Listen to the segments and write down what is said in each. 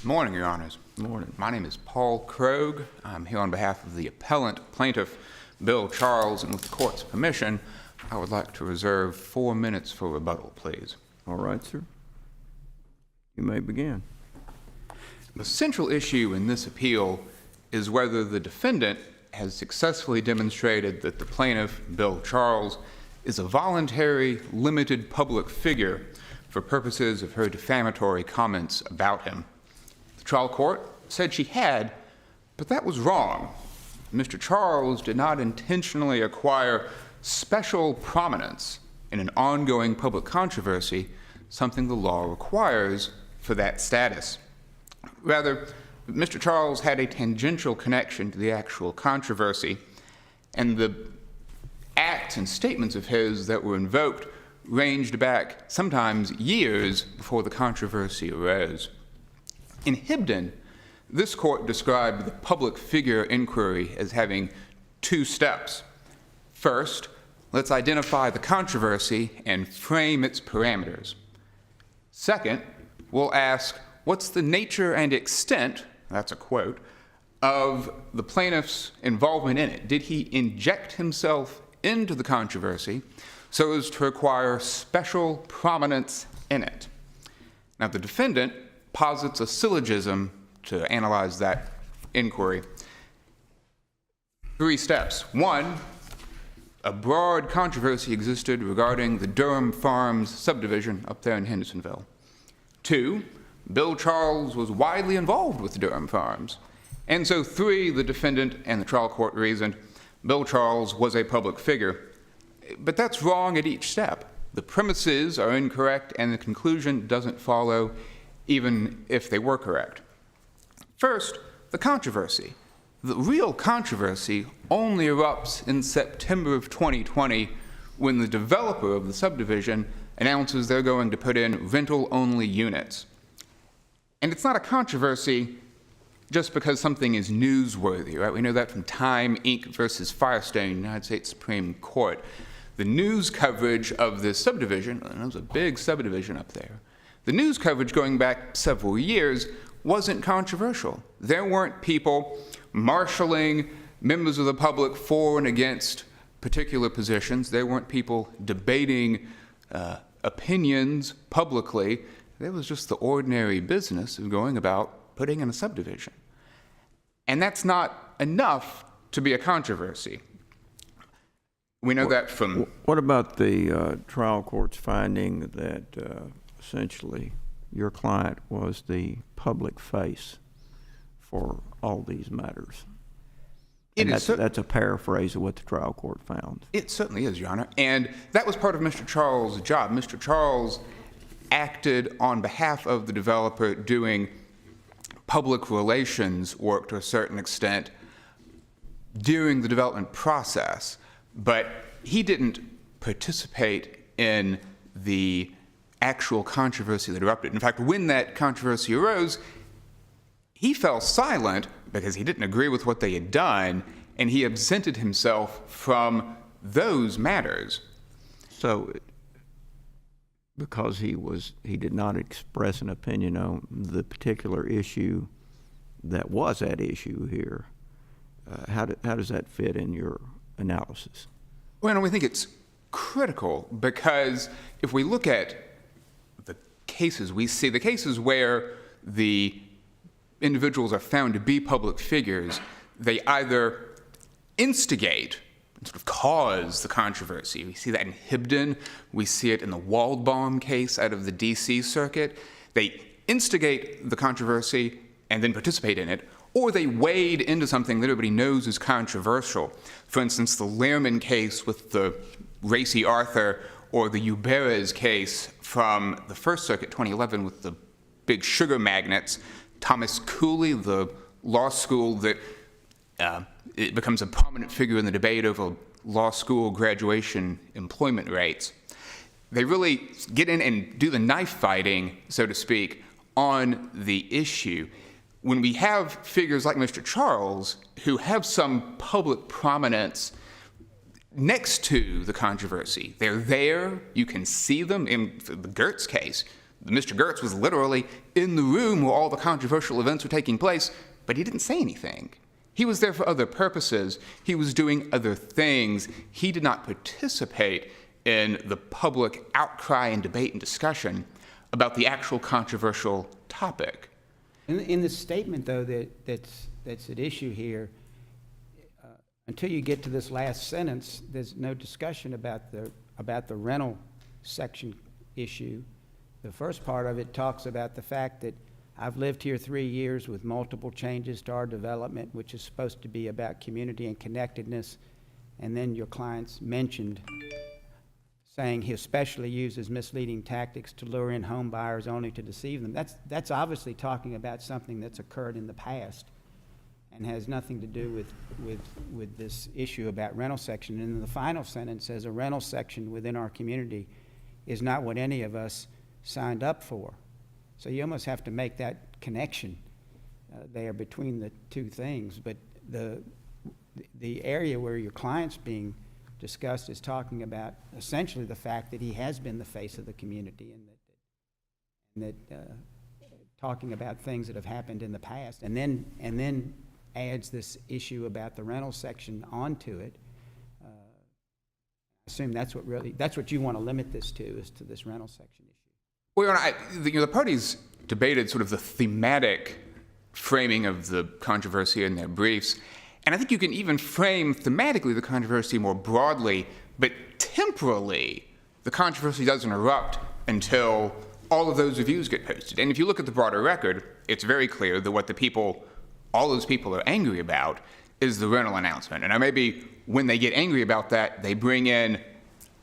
Good morning, Your Honors. Good morning. My name is Paul Krogh. I'm here on behalf of the appellant plaintiff, Bill Charles, and with the court's permission, I would like to reserve 4 minutes for rebuttal, please. All right, sir. You may begin. The central issue in this appeal is whether the defendant has successfully demonstrated that the plaintiff, Bill Charles, is a voluntary, limited public figure for purposes of her defamatory comments about him. The trial court said she had, but that was wrong. Mr. Charles did not intentionally acquire special prominence in an ongoing public controversy, something the law requires for that status. Rather, Mr. Charles had a tangential connection to the actual controversy, and the acts and statements of his that were invoked ranged back sometimes years before the controversy arose. In Hibden, this court described the public figure inquiry as having 2 steps. First, let's identify the controversy and frame its parameters. Second, we'll ask, what's the nature and extent, that's a quote, of the plaintiff's involvement in it? Did he inject himself into the controversy so as to acquire special prominence in it? Now, the defendant posits a syllogism to analyze that inquiry. 3 steps. 1, a broad controversy existed regarding the Durham Farms subdivision up there in Hendersonville. 2, Bill Charles was widely involved with Durham Farms. And so 3, the defendant and the trial court reasoned Bill Charles was a public figure. But that's wrong at each step. The premises are incorrect and the conclusion doesn't follow even if they were correct. First, the controversy. The real controversy only erupts in September of 2020 when the developer of the subdivision announces they're going to put in rental-only units. And it's not a controversy just because something is newsworthy, right? We know that from Time, Inc. versus Firestone, United States Supreme Court. The news coverage of this subdivision, and it was a big subdivision up there, the news coverage going back several years wasn't controversial. There weren't people marshaling members of the public for and against particular positions. There weren't people debating opinions publicly. There was just the ordinary business of going about putting in a subdivision. And that's not enough to be a controversy. We know that from... What about the trial court's finding that essentially your client was the public face for all these matters? That's a paraphrase of what the trial court found. It certainly is, Your Honor. And that was part of Mr. Charles' job. Mr. Charles acted on behalf of the developer doing public relations work to a certain extent during the development process, but he didn't participate in the actual controversy that erupted. In fact, when that controversy arose, he fell silent because he didn't agree with what they had done, and he absented himself from those matters. So, because he did not express an opinion on the particular issue that was at issue here, how does that fit in your analysis? Well, we think it's critical because if we look at the cases we see, the cases where the individuals are found to be public figures, they either instigate and sort of cause the controversy. We see that in Hibden. We see it in the Waldbaum case out of the D.C. Circuit. They instigate the controversy and then participate in it, or they wade into something that everybody knows is controversial. For instance, the Lehrman case with the racy Arthur, or the Uberez case from the First Circuit, 2011, with the big sugar magnates. Thomas Cooley, the law school that it becomes a prominent figure in the debate over law school graduation employment rates. They really get in and do the knife fighting, so to speak, on the issue. When we have figures like Mr. Charles, who have some public prominence next to the controversy, they're there, you can see them. In the Gertz case, Mr. Gertz was literally in the room where all the controversial events were taking place, but he didn't say anything. He was there for other purposes. He was doing other things. He did not participate in the public outcry and debate and discussion about the actual controversial topic. In the statement, though, that's at issue here, until you get to this last sentence, there's no discussion about the rental section issue. The first part of it talks about the fact that I've lived here 3 years with multiple changes to our development, which is supposed to be about community and connectedness. And then your clients mentioned saying he especially uses misleading tactics to lure in home buyers only to deceive them. That's obviously talking about something that's occurred in the past and has nothing to do with this issue about rental section. And then the final sentence says a rental section within our community is not what any of us signed up for. So you almost have to make that connection there between the two things. But the area where your client's being discussed is talking about essentially the fact that he has been the face of the community and that talking about things that have happened in the past, and then adds this issue about the rental section onto it. I assume that's what you want to limit this to, is to this rental section issue. Well, Your Honor, the parties debated sort of the thematic framing of the controversy in their briefs. And I think you can even frame thematically the controversy more broadly, but temporally, the controversy doesn't erupt until all of those reviews get posted. And if you look at the broader record, it's very clear that what all those people are angry about is the rental announcement. And maybe when they get angry about that, they bring in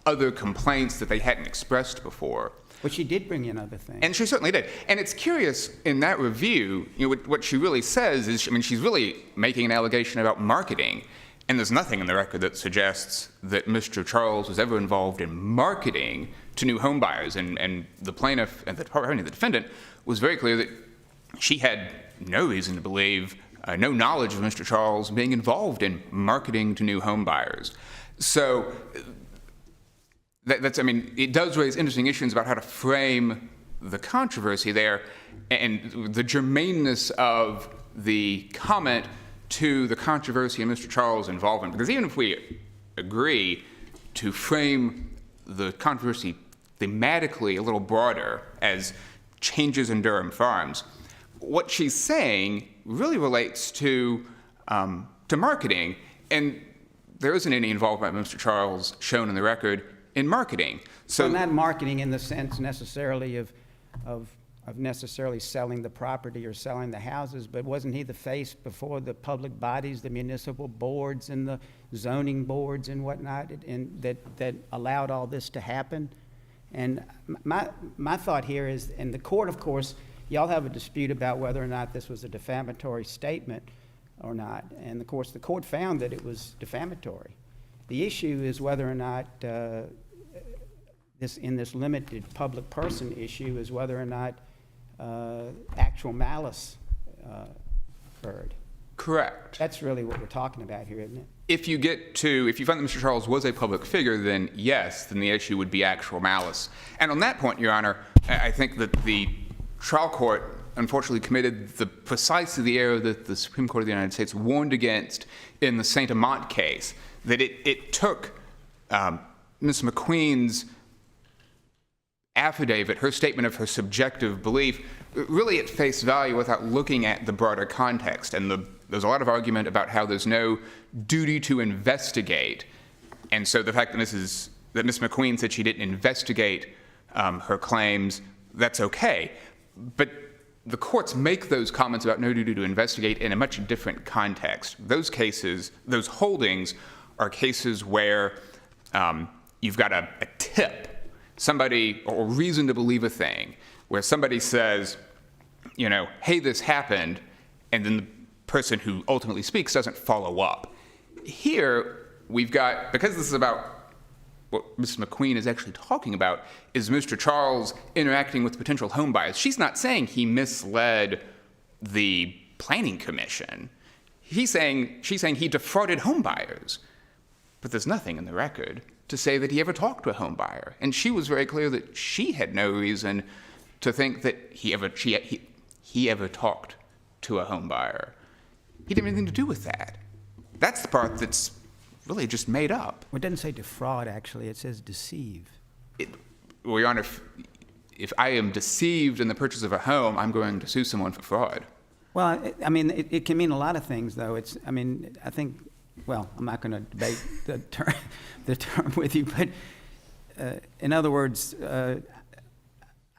other complaints that they hadn't expressed before. But she did bring in other things. And she certainly did. And it's curious, in that review, what she really says is, she's really making an allegation about marketing. And there's nothing in the record that suggests that Mr. Charles was ever involved in marketing to new home buyers. And the plaintiff and the defendant was very clear that she had no reason to believe, no knowledge of Mr. Charles being involved in marketing to new home buyers. So it does raise interesting issues about how to frame the controversy there and the germaneness of the comment to the controversy in Mr. Charles' involvement. Because even if we agree to frame the controversy thematically a little broader as changes in Durham Farms, what she's saying really relates to marketing, and there isn't any involvement by Mr. Charles shown in the record in marketing. So not marketing in the sense necessarily of necessarily selling the property or selling the houses, but wasn't he the face before the public bodies, the municipal boards and the zoning boards and whatnot, and that allowed all this to happen? And my thought here is, and the court, of course, y'all have a dispute about whether or not this was a defamatory statement or not, and of course the court found that it was defamatory. The issue is whether or not this limited public person issue is whether or not actual malice occurred. Correct. That's really what we're talking about here, isn't it? If you find that Mr. Charles was a public figure, then yes, then the issue would be actual malice. And on that point, Your Honor, I think that the trial court unfortunately committed precisely the error that the Supreme Court of the United States warned against in the Saint Amant case, that it took Ms. McQueen's affidavit, her statement of her subjective belief, really at face value without looking at the broader context. And there's a lot of argument about how there's no duty to investigate. And so the fact that Ms. McQueen said she didn't investigate her claims, that's okay. But the courts make those comments about no duty to investigate in a much different context. Those cases, those holdings, are cases where you've got a tip, somebody, or reason to believe a thing, where somebody says, hey, this happened, and then the person who ultimately speaks doesn't follow up. Here, we've got, because this is about what Ms. McQueen is actually talking about, is Mr. Charles interacting with potential home buyers. She's not saying he misled the planning commission. She's saying he defrauded home buyers. But there's nothing in the record to say that he ever talked to a home buyer. And she was very clear that she had no reason to think that he ever talked to a home buyer. He didn't have anything to do with that. That's the part that's really just made up. Well, it doesn't say defraud, actually. It says deceive. Well, Your Honor, if I am deceived in the purchase of a home, I'm going to sue someone for fraud. Well, I mean, it can mean a lot of things, though. I think, well, I'm not going to debate the term with you, but in other words, I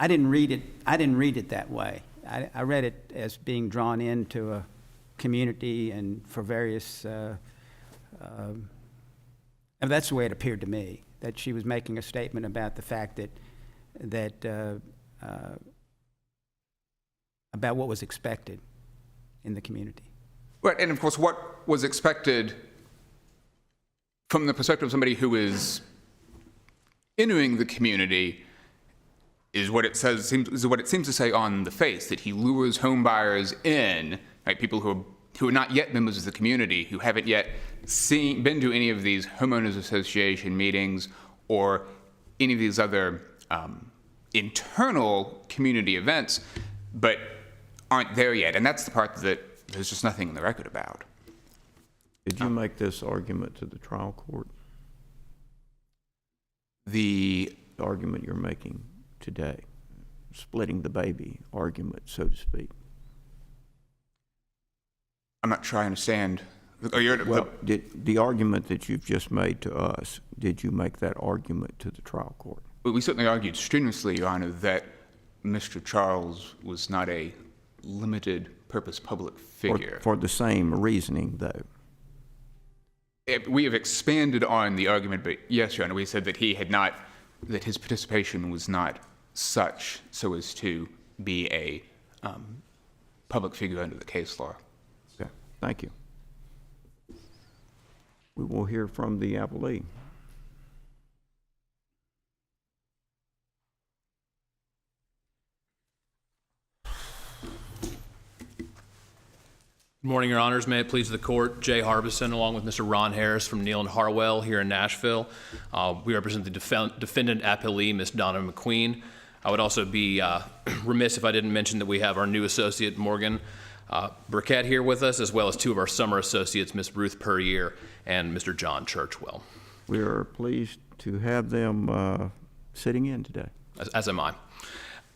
didn't read it that way. I read it as being drawn into a community and for various, and that's the way it appeared to me, that she was making a statement about the fact that about what was expected in the community. Right, and of course, what was expected from the perspective of somebody who is entering the community is what it seems to say on the face, that he lures home buyers in, right? People who are not yet members of the community, who haven't yet been to any of these homeowners association meetings or any of these other internal community events, but aren't there yet. And that's the part that there's just nothing in the record about. Did you make this argument to the trial court? The argument you're making today, splitting the baby argument, so to speak. I'm not sure I understand. Did the argument that you've just made to us, did you make that argument to the trial court? We certainly argued strenuously, Your Honor, that Mr. Charles was not a limited purpose public figure. For the same reasoning, though. We have expanded on the argument, but yes, Your Honor, we said that that his participation was not such so as to be a public figure under the case law. Okay, thank you. We will hear from the appellee. Good morning, Your Honors. May it please the Court. Jay Harbison, along with Mr. Ron Harris from Neal & Harwell here in Nashville. We represent the defendant appellee, Ms. Donna McQueen. I would also be remiss if I didn't mention that we have our new associate, Morgan Burkett, here with us, as well as two of our summer associates, Ms. Ruth Puryear and Mr. John Churchwell. We are pleased to have them sitting in today. As am I.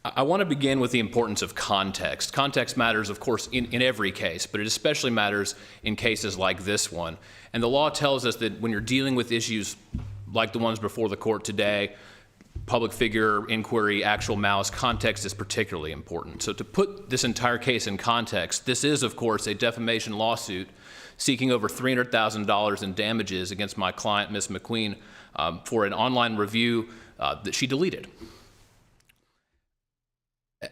I want to begin with the importance of context. Context matters, of course, in every case, but it especially matters in cases like this one. And the law tells us that when you're dealing with issues like the ones before the court today, public figure, inquiry, actual malice, context is particularly important. So to put this entire case in context, this is, of course, a defamation lawsuit seeking over $300,000 in damages against my client, Ms. McQueen, for an online review that she deleted.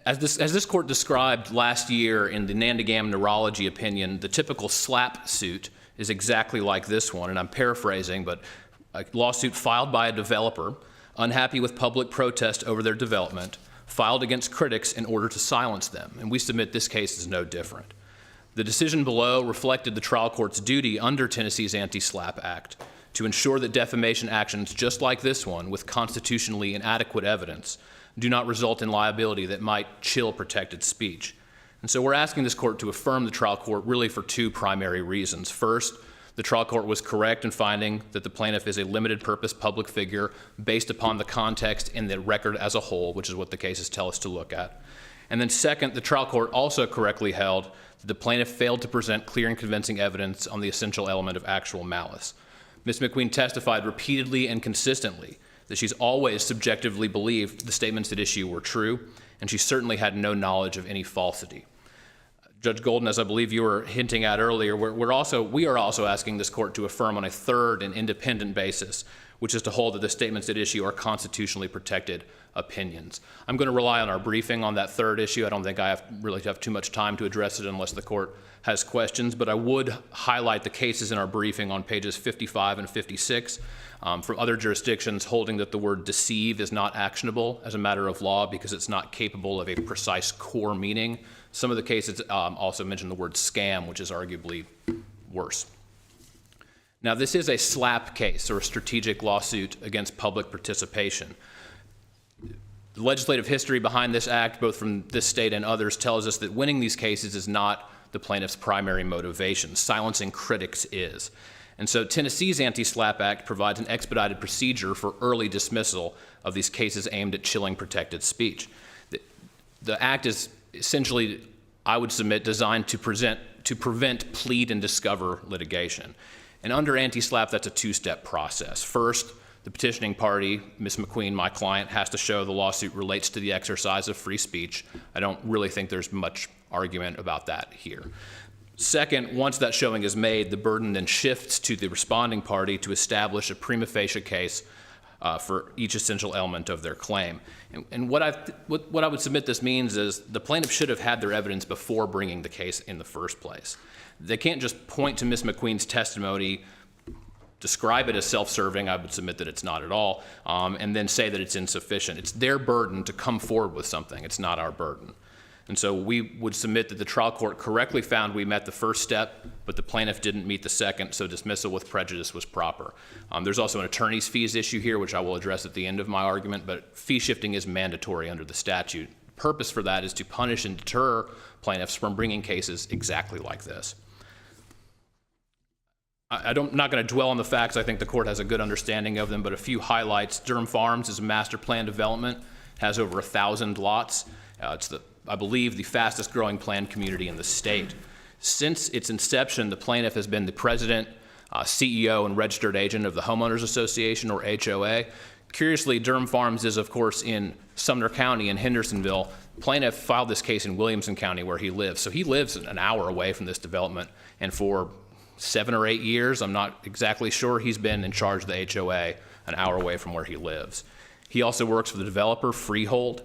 As this court described last year in the Nandagam neurology opinion, the typical slap suit is exactly like this one, and I'm paraphrasing, but a lawsuit filed by a developer unhappy with public protest over their development, filed against critics in order to silence them, and we submit this case is no different. The decision below reflected the trial court's duty under Tennessee's Anti-SLAPP Act to ensure that defamation actions just like this one, with constitutionally inadequate evidence, do not result in liability that might chill protected speech. And so we're asking this court to affirm the trial court really for two primary reasons. First, the trial court was correct in finding that the plaintiff is a limited purpose public figure based upon the context and the record as a whole, which is what the cases tell us to look at. And then second, the trial court also correctly held that the plaintiff failed to present clear and convincing evidence on the essential element of actual malice. Ms. McQueen testified repeatedly and consistently that she's always subjectively believed the statements at issue were true, and she certainly had no knowledge of any falsity. Judge Goldin, as I believe you were hinting at earlier, we are also asking this court to affirm on a third and independent basis, which is to hold that the statements at issue are constitutionally protected opinions. I'm going to rely on our briefing on that third issue. I don't think I really have too much time to address it unless the court has questions, but I would highlight the cases in our briefing on pages 55 and 56 from other jurisdictions holding that the word deceive is not actionable as a matter of law because it's not capable of a precise core meaning. Some of the cases also mention the word scam, which is arguably worse. Now, this is a SLAPP case, or a strategic lawsuit against public participation. The legislative history behind this act, both from this state and others, tells us that winning these cases is not the plaintiff's primary motivation. Silencing critics is. And so Tennessee's Anti-SLAPP Act provides an expedited procedure for early dismissal of these cases aimed at chilling protected speech. The act is essentially, I would submit, designed to prevent plead and discover litigation. And under anti-SLAPP, that's a two-step process. First, the petitioning party, Ms. McQueen, my client, has to show the lawsuit relates to the exercise of free speech. I don't really think there's much argument about that here. Second, once that showing is made, the burden then shifts to the responding party to establish a prima facie case for each essential element of their claim. And what I would submit this means is the plaintiff should have had their evidence before bringing the case in the first place. They can't just point to Ms. McQueen's testimony, describe it as self-serving, I would submit that it's not at all, and then say that it's insufficient. It's their burden to come forward with something. It's not our burden. And so we would submit that the trial court correctly found we met the first step, but the plaintiff didn't meet the second, so dismissal with prejudice was proper. There's also an attorney's fees issue here, which I will address at the end of my argument, but fee shifting is mandatory under the statute. The purpose for that is to punish and deter plaintiffs from bringing cases exactly like this. I'm not going to dwell on the facts. I think the court has a good understanding of them, but a few highlights. Durham Farms is a master plan development, has over 1,000 lots. It's I believe, the fastest growing planned community in the state. Since its inception, the plaintiff has been the president, CEO, and registered agent of the Homeowners Association, or HOA. Curiously, Durham Farms is, of course, in Sumner County in Hendersonville. Plaintiff filed this case in Williamson County, where he lives. So he lives an hour away from this development, and for 7 or 8 years, I'm not exactly sure, he's been in charge of the HOA an hour away from where he lives. He also works for the developer, Freehold.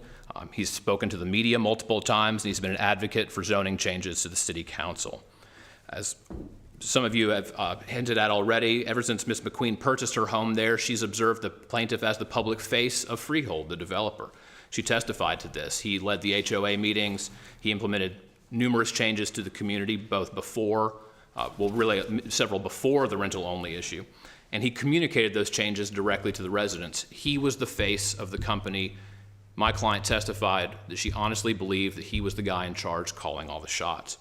He's spoken to the media multiple times, and he's been an advocate for zoning changes to the city council. As some of you have hinted at already, ever since Ms. McQueen purchased her home there, she's observed the plaintiff as the public face of Freehold, the developer. She testified to this. He led the HOA meetings. He implemented numerous changes to the community, both before, several before the rental-only issue, and he communicated those changes directly to the residents. He was the face of the company. My client testified that she honestly believed that he was the guy in charge calling all the shots.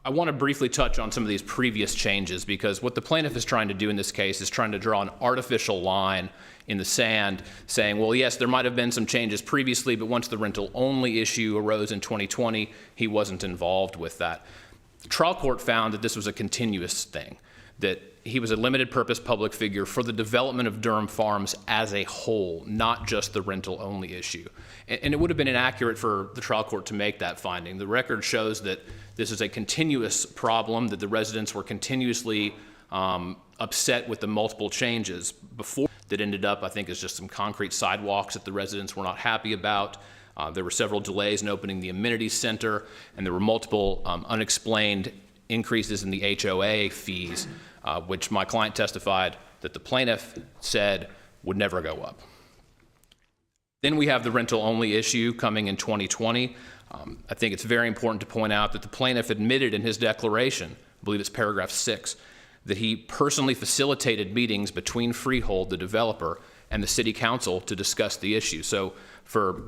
I want to briefly touch on some of these previous changes, because what the plaintiff is trying to do in this case is trying to draw an artificial line in the sand, saying, well, yes, there might have been some changes previously, but once the rental-only issue arose in 2020, he wasn't involved with that. The trial court found that this was a continuous thing, that he was a limited purpose public figure for the development of Durham Farms as a whole, not just the rental only issue. And it would have been inaccurate for the trial court to make that finding. The record shows that this is a continuous problem, that the residents were continuously upset with the multiple changes before that ended up, I think, as just some concrete sidewalks that the residents were not happy about. There were several delays in opening the amenities center, and there were multiple unexplained increases in the HOA fees, which my client testified that the plaintiff said would never go up. Then we have the rental-only issue coming in 2020. I think it's very important to point out that the plaintiff admitted in his declaration, I believe it's paragraph 6, that he personally facilitated meetings between Freehold, the developer, and the city council to discuss the issue. So for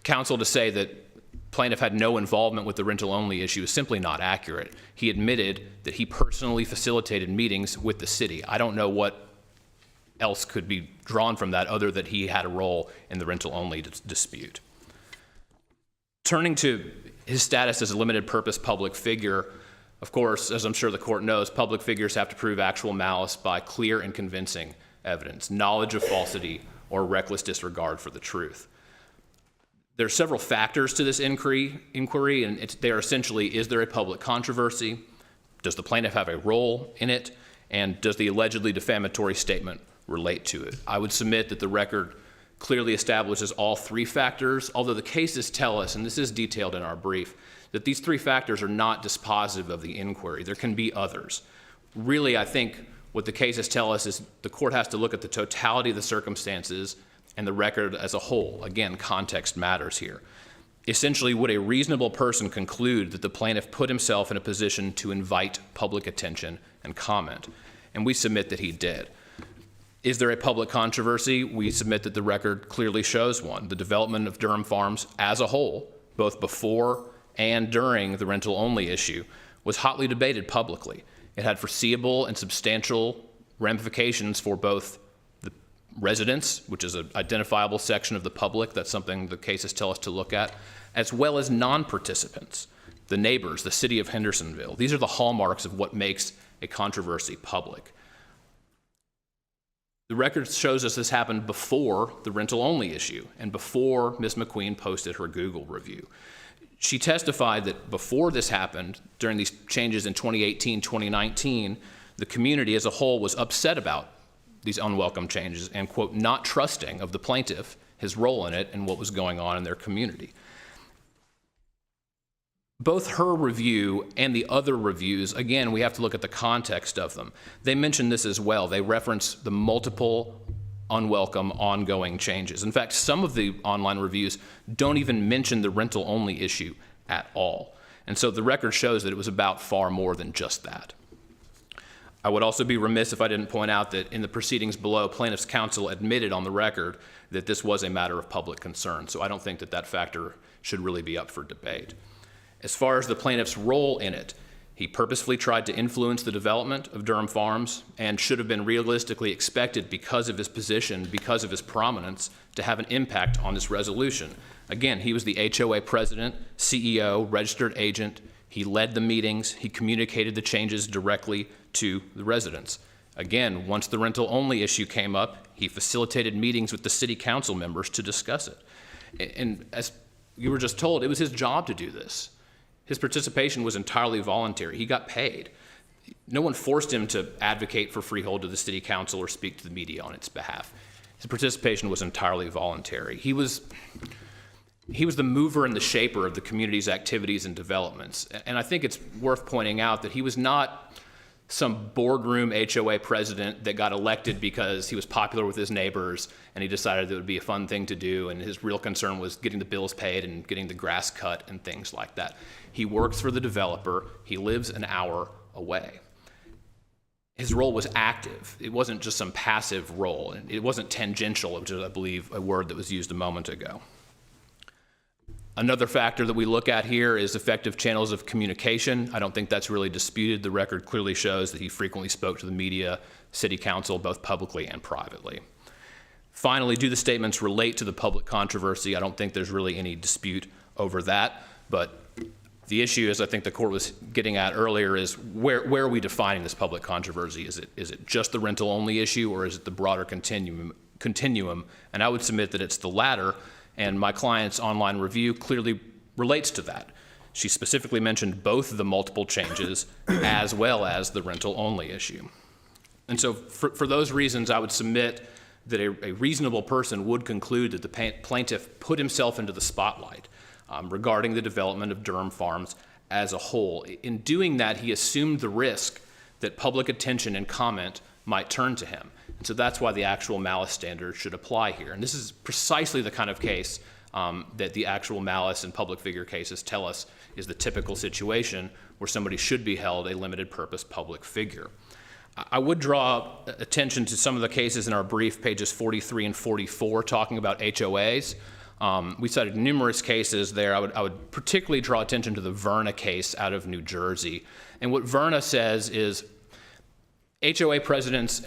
council to say that plaintiff had no involvement with the rental-only issue is simply not accurate. He admitted that he personally facilitated meetings with the city. I don't know what else could be drawn from that other than he had a role in the rental-only dispute. Turning to his status as a limited purpose public figure, of course, as I'm sure the court knows, public figures have to prove actual malice by clear and convincing evidence, knowledge of falsity, or reckless disregard for the truth. There are several factors to this inquiry, and they are essentially, is there a public controversy? Does the plaintiff have a role in it? And does the allegedly defamatory statement relate to it? I would submit that the record clearly establishes all three factors, although the cases tell us, and this is detailed in our brief, that these three factors are not dispositive of the inquiry. There can be others. Really, I think what the cases tell us is the court has to look at the totality of the circumstances and the record as a whole. Again, context matters here. Essentially, would a reasonable person conclude that the plaintiff put himself in a position to invite public attention and comment? And we submit that he did. Is there a public controversy? We submit that the record clearly shows one. The development of Durham Farms as a whole, both before and during the rental-only issue, was hotly debated publicly. It had foreseeable and substantial ramifications for both the residents, which is an identifiable section of the public, that's something the cases tell us to look at, as well as non-participants, the neighbors, the city of Hendersonville. These are the hallmarks of what makes a controversy public. The record shows us this happened before the rental-only issue and before Ms. McQueen posted her Google review. She testified that before this happened, during these changes in 2018, 2019, the community as a whole was upset about these unwelcome changes and, quote, not trusting of the plaintiff, his role in it, and what was going on in their community. Both her review and the other reviews, again, we have to look at the context of them. They mention this as well. They reference the multiple unwelcome ongoing changes. In fact, some of the online reviews don't even mention the rental-only issue at all. And so the record shows that it was about far more than just that. I would also be remiss if I didn't point out that in the proceedings below, plaintiff's counsel admitted on the record that this was a matter of public concern. So I don't think that that factor should really be up for debate. As far as the plaintiff's role in it, he purposefully tried to influence the development of Durham Farms and should have been realistically expected because of his position, because of his prominence, to have an impact on this resolution. Again, he was the HOA president, CEO, registered agent. He led the meetings. He communicated the changes directly to the residents. Again, once the rental-only issue came up, he facilitated meetings with the city council members to discuss it. And as you were just told, it was his job to do this. His participation was entirely voluntary. He got paid. No one forced him to advocate for freehold to the city council or speak to the media on its behalf. His participation was entirely voluntary. He was the mover and the shaper of the community's activities and developments. And I think it's worth pointing out that he was not some boardroom HOA president that got elected because he was popular with his neighbors and he decided that it would be a fun thing to do, and his real concern was getting the bills paid and getting the grass cut and things like that. He works for the developer. He lives an hour away. His role was active. It wasn't just some passive role. It wasn't tangential, which is, I believe, a word that was used a moment ago. Another factor that we look at here is effective channels of communication. I don't think that's really disputed. The record clearly shows that he frequently spoke to the media, city council, both publicly and privately. Finally, do the statements relate to the public controversy? I don't think there's really any dispute over that, but the issue, as I think the court was getting at earlier, is where are we defining this public controversy? Is it just the rental-only issue, or is it the broader continuum? And I would submit that it's the latter, and my client's online review clearly relates to that. She specifically mentioned both the multiple changes as well as the rental-only issue. And so for those reasons, I would submit that a reasonable person would conclude that the plaintiff put himself into the spotlight regarding the development of Durham Farms as a whole. In doing that, he assumed the risk that public attention and comment might turn to him. And so that's why the actual malice standard should apply here. And this is precisely the kind of case that the actual malice and public figure cases tell us is the typical situation where somebody should be held a limited purpose public figure. I would draw attention to some of the cases in our brief, pages 43 and 44, talking about HOAs. We cited numerous cases there. I would particularly draw attention to the Verna case out of New Jersey. And what Verna says is HOA presidents,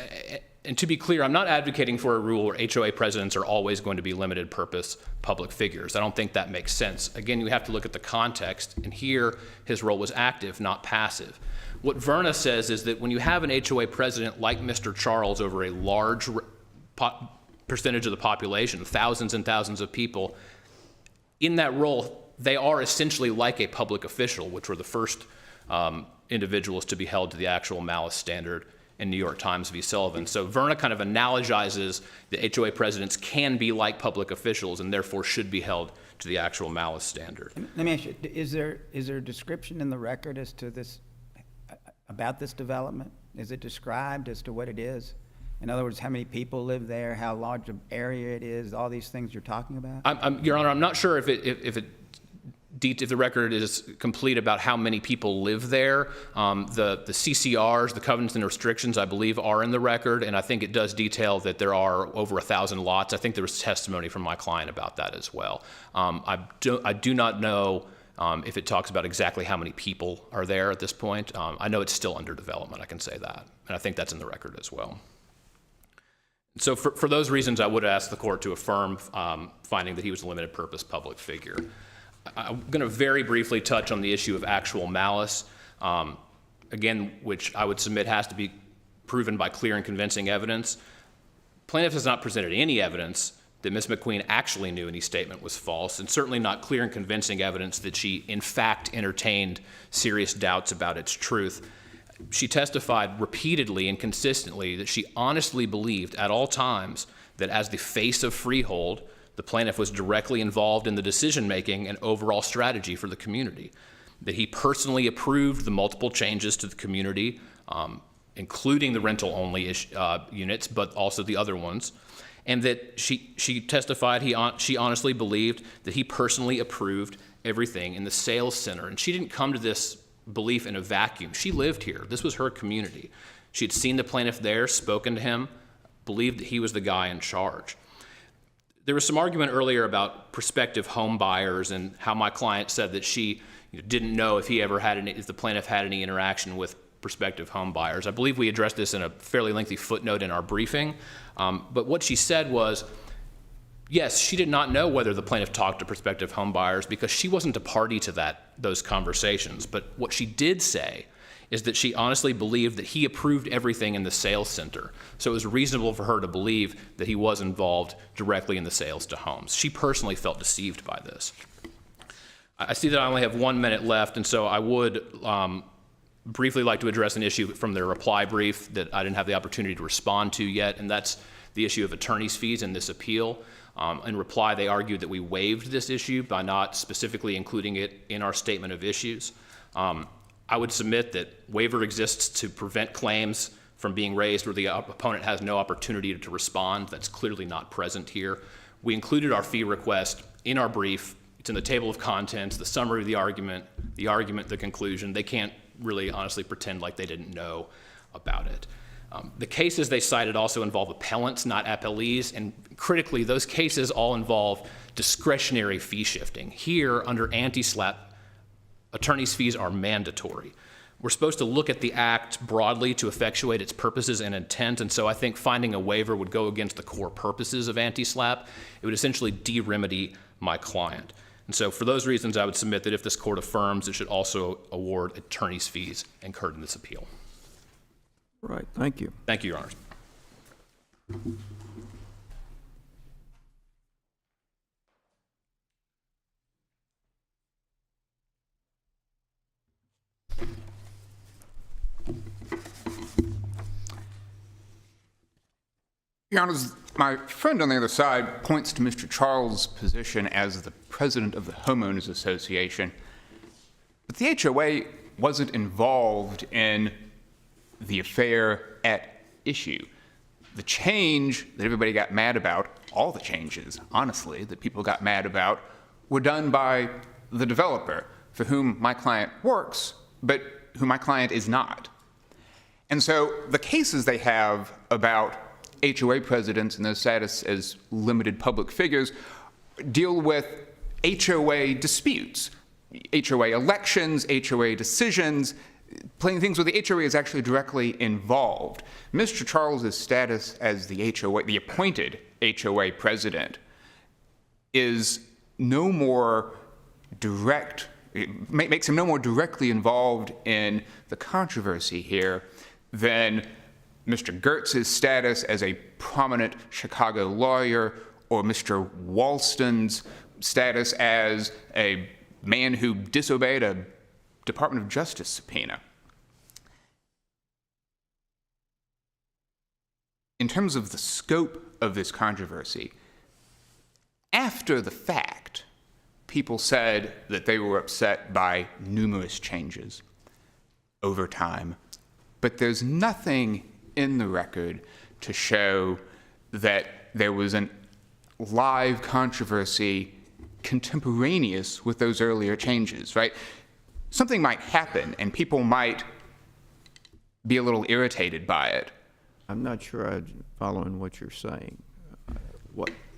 and to be clear, I'm not advocating for a rule where HOA presidents are always going to be limited purpose public figures. I don't think that makes sense. Again, you have to look at the context, and here his role was active, not passive. What Verna says is that when you have an HOA president like Mr. Charles over a large percentage of the population, thousands and thousands of people, in that role, they are essentially like a public official, which were the first individuals to be held to the actual malice standard in New York Times v. Sullivan. So Verna kind of analogizes that HOA presidents can be like public officials and therefore should be held to the actual malice standard. Let me ask you, is there a description in the record as to this, about this development? Is it described as to what it is? In other words, how many people live there, how large an area it is, all these things you're talking about? Your Honor, I'm not sure if it if the record is complete about how many people live there. The CCRs, the covenants and restrictions, I believe, are in the record, and I think it does detail that there are over 1,000 lots. I think there was testimony from my client about that as well. I do not know if it talks about exactly how many people are there at this point. I know it's still under development, I can say that, and I think that's in the record as well. So for those reasons, I would ask the court to affirm finding that he was a limited purpose public figure. I'm going to very briefly touch on the issue of actual malice, again, which I would submit has to be proven by clear and convincing evidence. Plaintiff has not presented any evidence that Ms. McQueen actually knew any statement was false, and certainly not clear and convincing evidence that she in fact entertained serious doubts about its truth. She testified repeatedly and consistently that she honestly believed at all times that as the face of Freehold, the plaintiff was directly involved in the decision-making and overall strategy for the community, that he personally approved the multiple changes to the community, including the rental-only units, but also the other ones, and that she testified she honestly believed that he personally approved everything in the sales center. And she didn't come to this belief in a vacuum. She lived here. This was her community. She had seen the plaintiff there, spoken to him, believed that he was the guy in charge. There was some argument earlier about prospective home buyers and how my client said that she didn't know if if the plaintiff had any interaction with prospective home buyers. I believe we addressed this in a fairly lengthy footnote in our briefing. But what she said was, yes, she did not know whether the plaintiff talked to prospective home buyers because she wasn't a party to those conversations. But what she did say is that she honestly believed that he approved everything in the sales center. So it was reasonable for her to believe that he was involved directly in the sales to homes. She personally felt deceived by this. I see that I only have 1 minute left, and so I would briefly like to address an issue from their reply brief that I didn't have the opportunity to respond to yet, and that's the issue of attorney's fees in this appeal. In reply, they argued that we waived this issue by not specifically including it in our statement of issues. I would submit that waiver exists to prevent claims from being raised where the opponent has no opportunity to respond. That's clearly not present here. We included our fee request in our brief. It's in the table of contents, the summary of the argument, the conclusion. They can't really honestly pretend like they didn't know about it. The cases they cited also involve appellants, not appellees, and critically, those cases all involve discretionary fee shifting. Here, under anti-SLAPP, attorney's fees are mandatory. We're supposed to look at the act broadly to effectuate its purposes and intent, and so I think finding a waiver would go against the core purposes of anti-SLAPP. It would essentially de-remedy my client. And so for those reasons, I would submit that if this court affirms, it should also award attorney's fees incurred in this appeal. Right, thank you. Thank you, Your Honors. Your Honors, my friend on the other side points to Mr. Charles' position as the president of the Homeowners Association. But the HOA wasn't involved in the affair at issue. The change that everybody got mad about, all the changes, honestly, that people got mad about, were done by the developer for whom my client works, but who my client is not. And so the cases they have about HOA presidents and their status as limited public figures deal with HOA disputes, HOA elections, HOA decisions, playing things where the HOA is actually directly involved. Mr. Charles's status as the HOA, the appointed HOA president, is no more direct, it makes him no more directly involved in the controversy here than Mr. Gertz's status as a prominent Chicago lawyer or Mr. Walston's status as a man who disobeyed a Department of Justice subpoena. In terms of the scope of this controversy, after the fact, people said that they were upset by numerous changes over time, but there's nothing in the record to show that there was a live controversy contemporaneous with those earlier changes, right? Something might happen and people might be a little irritated by it. I'm not sure I'm following what you're saying.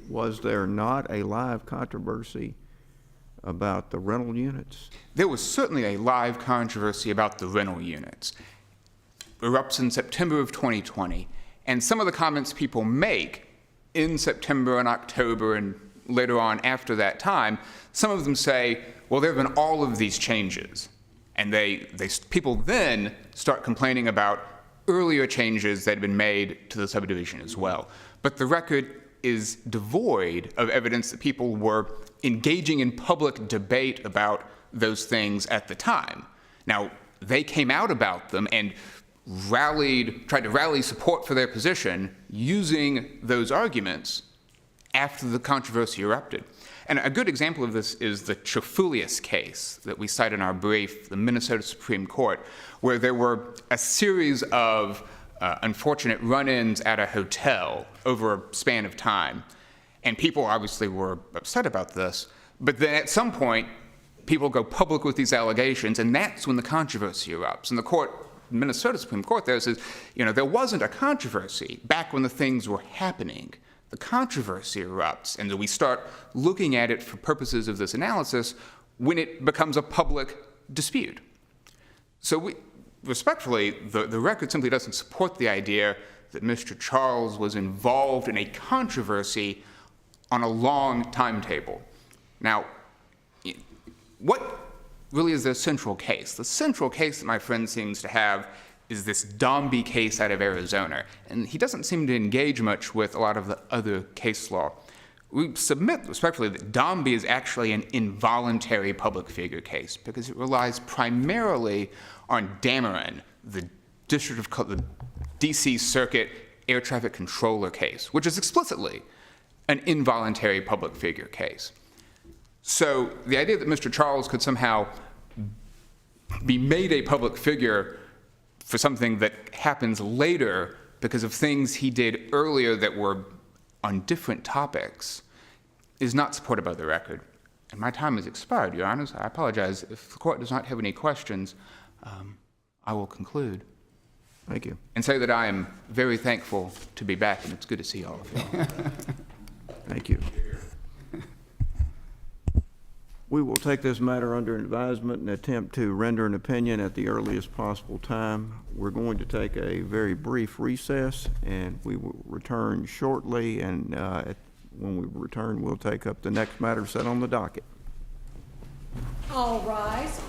Was there not a live controversy about the rental units? There was certainly a live controversy about the rental units. It erupts in September of 2020, and some of the comments people make in September and October and later on after that time, some of them say, well, there have been all of these changes. And people then start complaining about earlier changes that had been made to the subdivision as well. But the record is devoid of evidence that people were engaging in public debate about those things at the time. Now, they came out about them and tried to rally support for their position using those arguments after the controversy erupted. And a good example of this is the Trofulius case that we cite in our brief, the Minnesota Supreme Court, where there were a series of unfortunate run-ins at a hotel over a span of time. And people obviously were upset about this. But then at some point, people go public with these allegations, and that's when the controversy erupts. And the Minnesota Supreme Court there says, there wasn't a controversy back when the things were happening. The controversy erupts, and we start looking at it for purposes of this analysis when it becomes a public dispute. So respectfully, the record simply doesn't support the idea that Mr. Charles was involved in a controversy on a long timetable. Now, what really is the central case? The central case that my friend seems to have is this Dombey case out of Arizona, and he doesn't seem to engage much with a lot of the other case law. We submit respectfully that Dombey is actually an involuntary public figure case because it relies primarily on Dameron, the DC Circuit air traffic controller case, which is explicitly an involuntary public figure case. So the idea that Mr. Charles could somehow be made a public figure for something that happens later because of things he did earlier that were on different topics is not supported by the record. And my time has expired, Your Honors. I apologize. If the court does not have any questions, I will conclude. Thank you. And say that I am very thankful to be back, and it's good to see all of you. Thank you. We will take this matter under advisement and attempt to render an opinion at the earliest possible time. We're going to take a very brief recess, and we will return shortly, and when we return, we'll take up the next matter set on the docket. All rise.